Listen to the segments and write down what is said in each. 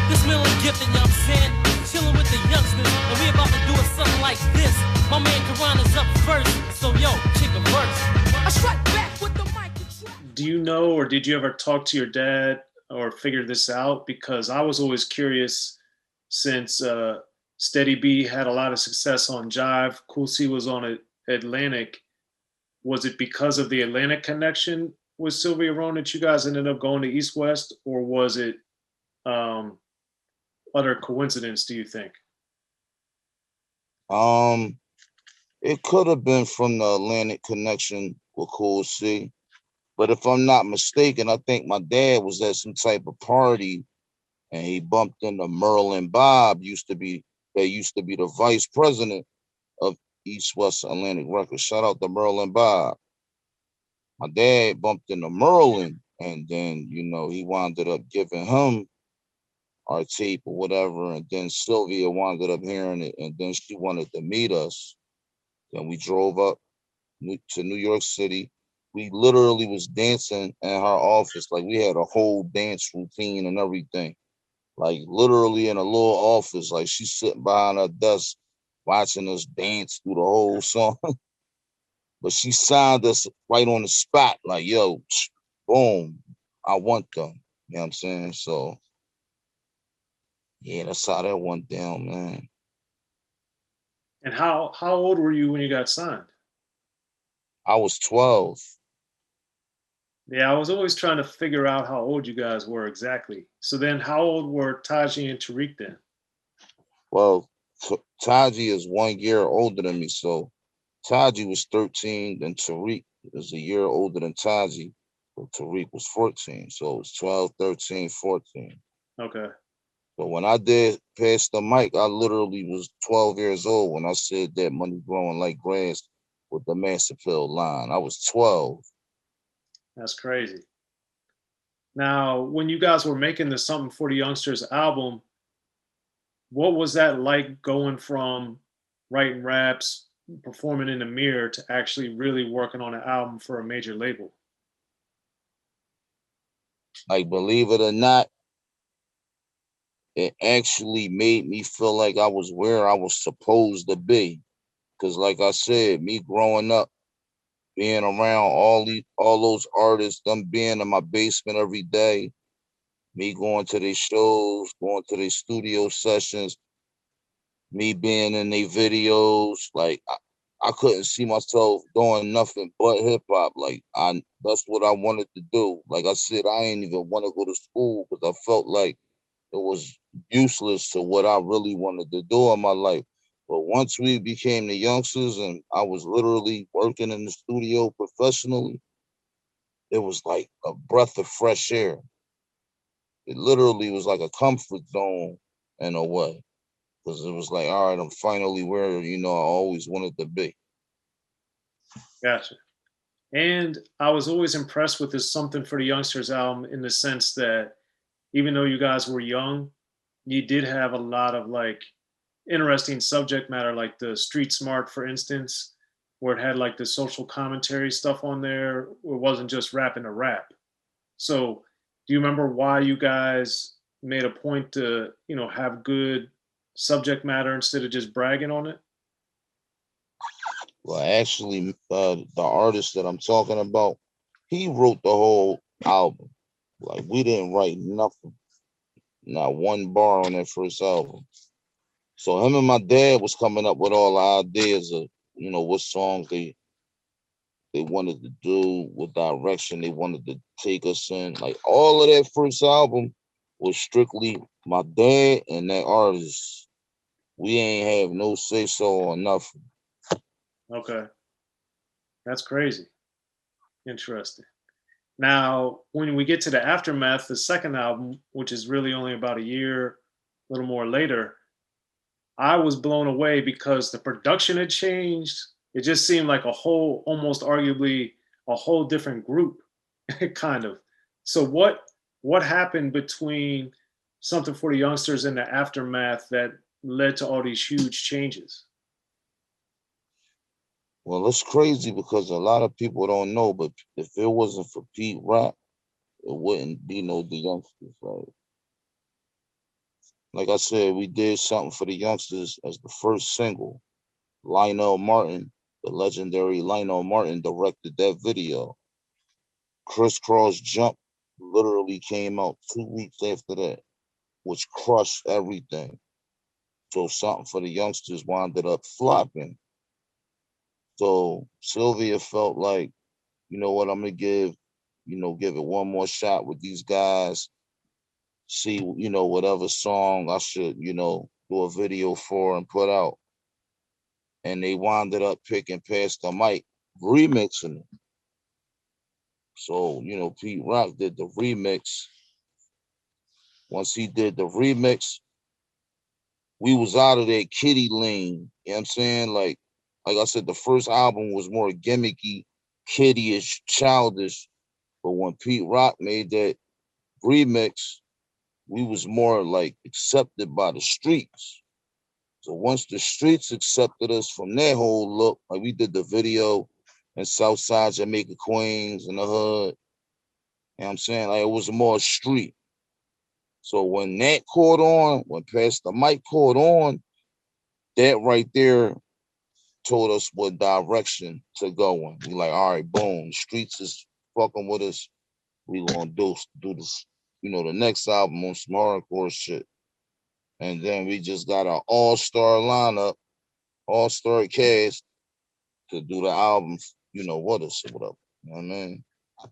This Miller gifted, you know what I'm saying? Chilling with the youngsters, and we about to do it something like this. My man Karan is up first, so yo, kick a verse. I strike back with the mic. Do you know, or did you ever talk to your dad or figure this out? Because I was always curious since Steady B had a lot of success on Jive, Cool C was on Atlantic. Was it because of the Atlantic connection with Sylvia Rone that you guys ended up going to East West, or was it um, utter coincidence, do you think? Um, it could have been from the Atlantic connection with Cool C, but if I'm not mistaken, I think my dad was at some type of party and he bumped into Merlin Bob. Used to be the vice president of East West Atlantic Records. Shout out to Merlin Bob. My dad bumped into Merlin, and then he wound up giving him our tape or whatever, and then Sylvia wound up hearing it, and then she wanted to meet us. Then we drove up to New York City. We literally was dancing in her office, like we had a whole dance routine and everything, like literally in a little office, like she's sitting behind her desk watching us dance through the whole song. But she signed us right on the spot, like, yo, boom, I want them. You know what I'm saying? So yeah, that's how that went down, man. And how old were you when you got signed? I was 12. Yeah, I was always trying to figure out how old you guys were exactly. So then, how old were Taji and Tariq then? Well, Taji is 1 year older than me, so Taji was 13, and Tariq is a year older than Taji. So Tariq was 14, so it was 12, 13, 14. Okay, So when I did pass the mic, I literally was 12 years old when I said that money growing like grass with the Masterfield line. I was 12. that's crazy. Now, when you guys were making the Something for the Youngsters album, what was that like going from writing raps, performing in the mirror to actually really working on an album for a major label? Like, believe it or not, it actually made me feel like I was where I was supposed to be. Cause like I said, me growing up, being around all those artists, them being in my basement every day, me going to their shows, going to their studio sessions, me being in their videos, like I couldn't see myself doing nothing but hip hop. Like that's what I wanted to do. Like I said, I ain't even want to go to school because I felt like it was useless to what I really wanted to do in my life. But once we became the youngsters and I was literally working in the studio professionally, it was like a breath of fresh air. It literally was like a comfort zone in a way. Because it was like, all right, I'm finally where, I always wanted to be. Gotcha. And I was always impressed with this Something for the Youngsters album in the sense that even though you guys were young, you did have a lot of like interesting subject matter, like the Street Smart, for instance, where it had like the social commentary stuff on there. It wasn't just rapping to rap. So, do you remember why you guys made a point to, have good subject matter instead of just bragging on it? Well, actually, the artist that I'm talking about, he wrote the whole album. Like, we didn't write nothing, not one bar on that first album. So him and my dad was coming up with all the ideas of, what songs they wanted to do, what direction they wanted to take us in. Like all of that first album was strictly my dad and that artist. We ain't have no say so or nothing. Okay, that's crazy. Interesting. Now, when we get to the aftermath, the second album, which is really only about a year, a little more later, I was blown away because the production had changed. It just seemed like a whole, almost arguably a whole different group, kind of. So what happened between Something for the Youngsters and the aftermath that led to all these huge changes? Well, it's crazy because a lot of people don't know, but if it wasn't for Pete Rock, it wouldn't be no the youngsters. Like Like I said, we did something for the youngsters as the first single. Lionel Martin, the legendary Lionel Martin, directed that video. Crisscross Jump literally came out 2 weeks after that, which crushed everything. So something for the youngsters wound up flopping. So Sylvia felt like, you know what, I'm gonna give it one more shot with these guys. See, whatever song I should, do a video for and put out. And they wound up picking Past the Mic, remixing it. So, Pete Rock did the remix. Once he did the remix, we was out of that kiddie lane. You know what I'm saying? Like I said, the first album was more gimmicky, kiddie-ish, childish. But when Pete Rock made that remix, we was more like accepted by the streets. So once the streets accepted us from that whole look, like we did the video in Southside Jamaica, Queens, in the hood. You know what I'm saying? Like it was more street. So when that caught on, when Past the Mic caught on, that right there told us what direction to go in. We like, all right, boom, streets is fucking with us. We gonna do this, the next album on some hardcore shit. And then we just got an all-star lineup, all-star cast to do the album, with us or whatever. You know what I mean? Do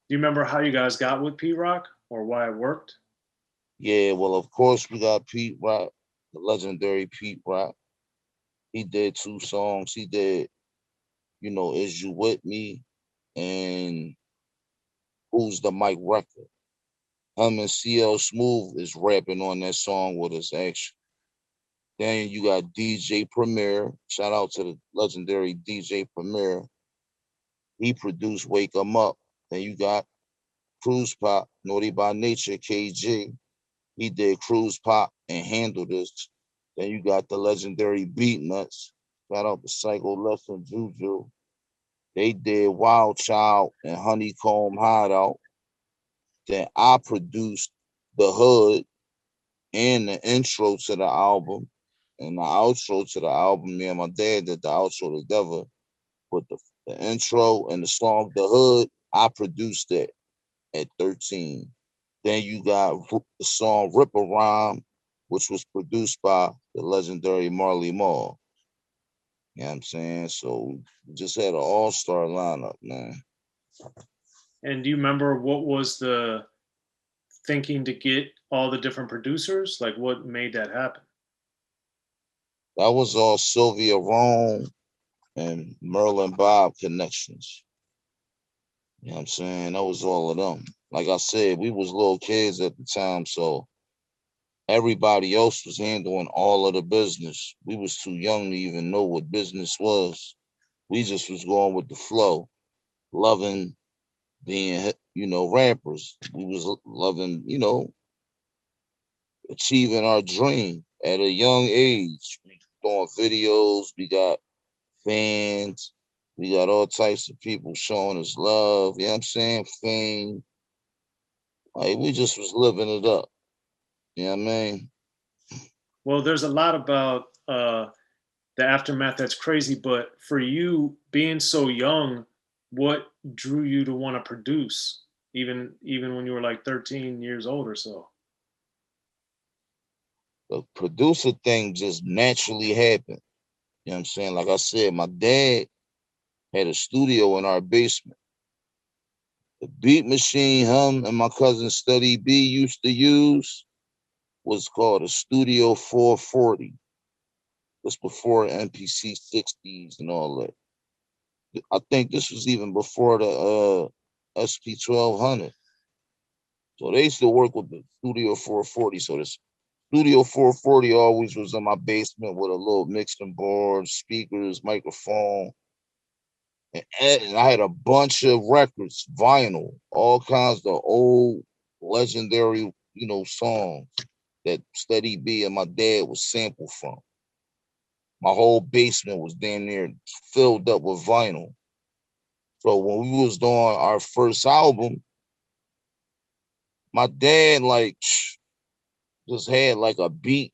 you remember how you guys got with Pete Rock or why it worked? Yeah, well, of course we got Pete Rock, the legendary Pete Rock. He did 2 songs. He did, Is You With Me and Who's the Mic Record. Him and CL Smooth is rapping on that song with us, actually. Then you got DJ Premier. Shout out to the legendary DJ Premier. He produced Wake 'Em Up. Then you got Cruise Pop, Naughty by Nature, KG. He did Cruise Pop and Handle This. Then you got the legendary Beat Nuts. Shout out to Psycho Lesson Juju. They did Wild Child and Honeycomb Hideout. Then I produced The Hood and the intro to the album and the outro to the album. Me and my dad did the outro together. But the intro and the song The Hood, I produced it at 13. Then you got the song Rip a Rhyme, which was produced by the legendary Marley Marl. You know what I'm saying? So we just had an all-star lineup, man. And do you remember what was the thinking to get all the different producers? Like what made that happen? That was all Sylvia Rome and Merlin Bob connections. You know what I'm saying? That was all of them. Like I said, we was little kids at the time, so everybody else was handling all of the business. We was too young to even know what business was. We just was going with the flow, loving being, rappers. We was loving, achieving our dream at a young age. We doing videos. We got fans. We got all types of people showing us love. You know what I'm saying? Fame. Like we just was living it up. You know what I mean? Well, there's a lot about the aftermath that's crazy, but for you being so young, what drew you to want to produce, even when you were like 13 years old or so? The producer thing just naturally happened. You know what I'm saying? Like I said, my dad had a studio in our basement. The beat machine him and my cousin Steady B used to use was called a Studio 440. This before MPC 60s and all that. I think this was even before the SP 1200. So they used to work with the Studio 440. So this Studio 440 always was in my basement with a little mixing board, speakers, microphone. And I had a bunch of records, vinyl, all kinds of old legendary, songs that Steady B and my dad was sampled from. My whole basement was damn near filled up with vinyl. So when we was doing our first album, my dad just had like a beat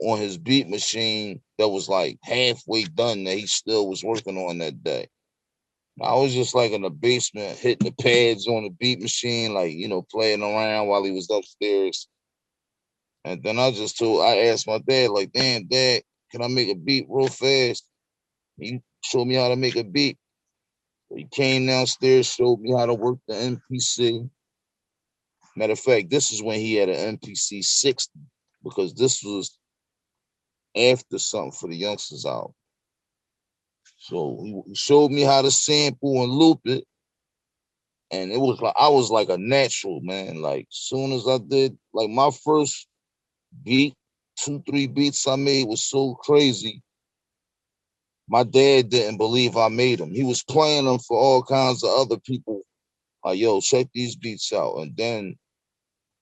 on his beat machine that was like halfway done that he still was working on that day. I was just like in the basement hitting the pads on the beat machine, like, playing around while he was upstairs. And then I asked my dad, like, damn, dad, can I make a beat real fast? He showed me how to make a beat. He came downstairs, showed me how to work the MPC. Matter of fact, this is when he had an MPC 60, because this was after something for the Youngsters album. So he showed me how to sample and loop it. And it was like I was like a natural, man. Like soon as I did, like my first beat, 2, 3 beats I made was so crazy. My dad didn't believe I made them. He was playing them for all kinds of other people. Like, yo, check these beats out. And then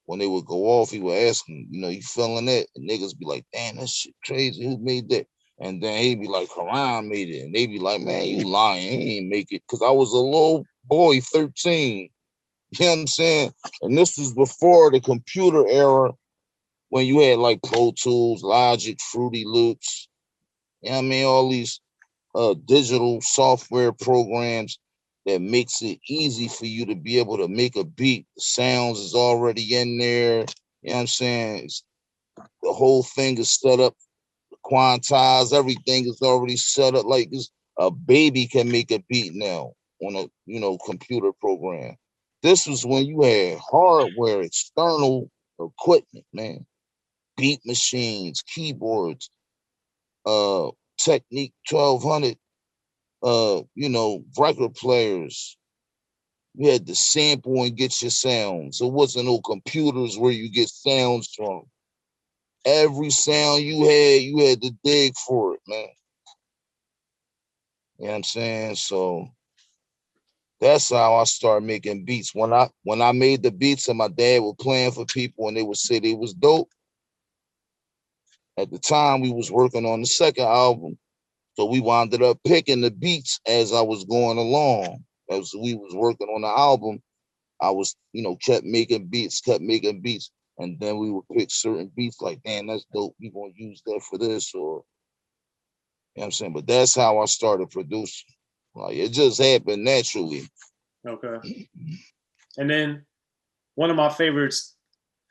when they would go off, he would ask him, you feeling it? And niggas be like, damn, that shit crazy. Who made that? And then he'd be like, Karan made it. And they'd be like, man, you lying. He ain't make it. Because I was a little boy, 13. You know what I'm saying? And this was before the computer era when you had like Pro Tools, Logic, Fruity Loops. You know what I mean? All these digital software programs that makes it easy for you to be able to make a beat. The sounds is already in there. You know what I'm saying? The whole thing is set up, quantized. Everything is already set up. Like a baby can make a beat now on a computer program. This was when you had hardware, external equipment, man. Beat machines, keyboards, Technique 1200, record players. You had to sample and get your sounds. There wasn't no computers where you get sounds from. Every sound you had to dig for it, man. You know what I'm saying? So that's how I started making beats. When I made the beats and my dad was playing for people and they would say they was dope. At the time we was working on the second album. So we wound up picking the beats as I was going along. As we was working on the album, I was, kept making beats. And then we would pick certain beats like, damn, that's dope. We gonna use that for this, or you know what I'm saying? But that's how I started producing. Like it just happened naturally. Okay. And then one of my favorites,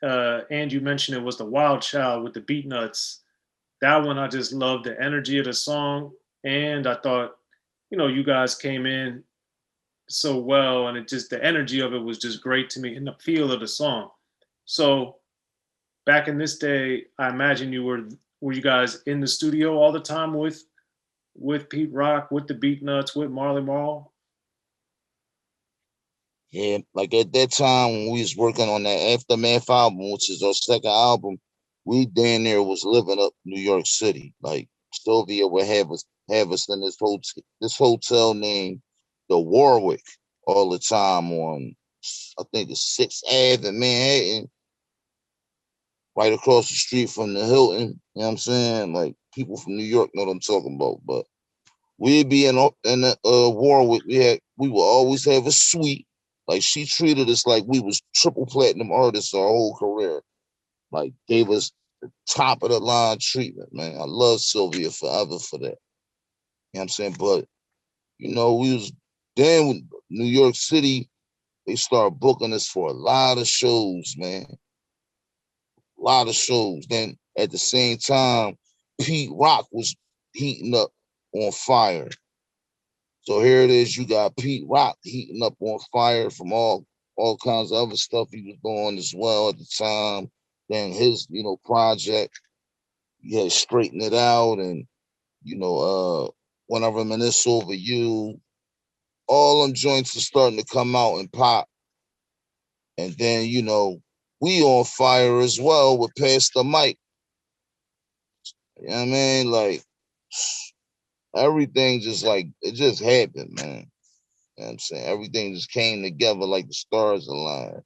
and you mentioned it, was the Wild Child with the Beat Nuts. That one I just loved the energy of the song, and I thought, you guys came in so well, and the energy of it was just great to me, and the feel of the song. So back in this day, I imagine were you guys in the studio all the time with Pete Rock, with the Beat Nuts, with Marley Marl? Yeah, like at that time when we was working on that Aftermath album, which is our second album, we damn near was living up New York City. Like Sylvia would have us in this hotel named the Warwick all the time on, I think it's 6th Ave in Manhattan, right across the street from the Hilton. You know what I'm saying? Like people from New York know what I'm talking about. But we'd be in the Warwick. We would always have a suite. Like she treated us like we was triple platinum artists our whole career. Like gave us the top of the line treatment, man. I love Sylvia forever for that. You know what I'm saying? But we was then with New York City, they started booking us for a lot of shows, man. A lot of shows. Then at the same time, Pete Rock was heating up on fire. So here it is. You got Pete Rock heating up on fire from all kinds of other stuff he was doing as well at the time. Then his project, he had straightened it out, and when I reminisce over you, all them joints are starting to come out and pop. And then we on fire as well with Pastor Mike. You know what I mean? Like everything just like it just happened, man. You know what I'm saying? Everything just came together like the stars aligned.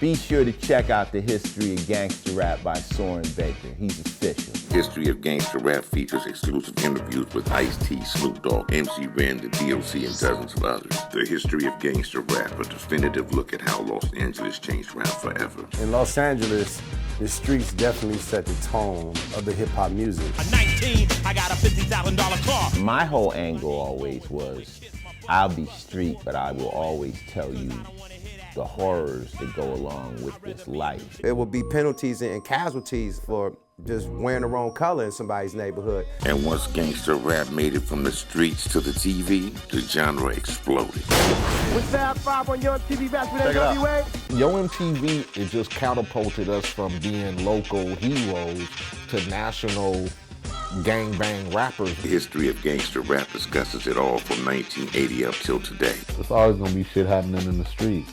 Be sure to check out The History of Gangster Rap by Soren Baker. He's official. History of Gangster Rap features exclusive interviews with Ice-T, Snoop Dogg, MC Ren, the D.O.C, and dozens of others. The History of Gangster Rap, a definitive look at how Los Angeles changed rap forever. In Los Angeles, the streets definitely set the tone of the hip-hop music. At 19, I got a $50,000 car. My whole angle always was, I'll be street, but I will always tell you the horrors that go along with this life. There will be penalties and casualties for just wearing the wrong color in somebody's neighborhood. And once gangster rap made it from the streets to the TV, the genre exploded. With Fab 5 on Yo MTV back with NWA. Yo MTV, it just catapulted us from being local heroes to national gangbang rappers. The History of Gangster Rap discusses it all from 1980 up till today. It's always gonna be shit happening in the streets.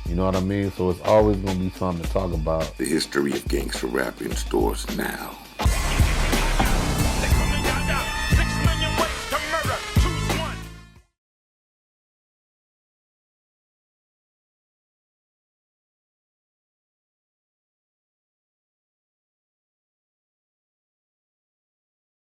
You know what I mean? So it's always gonna be something to talk about. The History of Gangster Rap in stores now.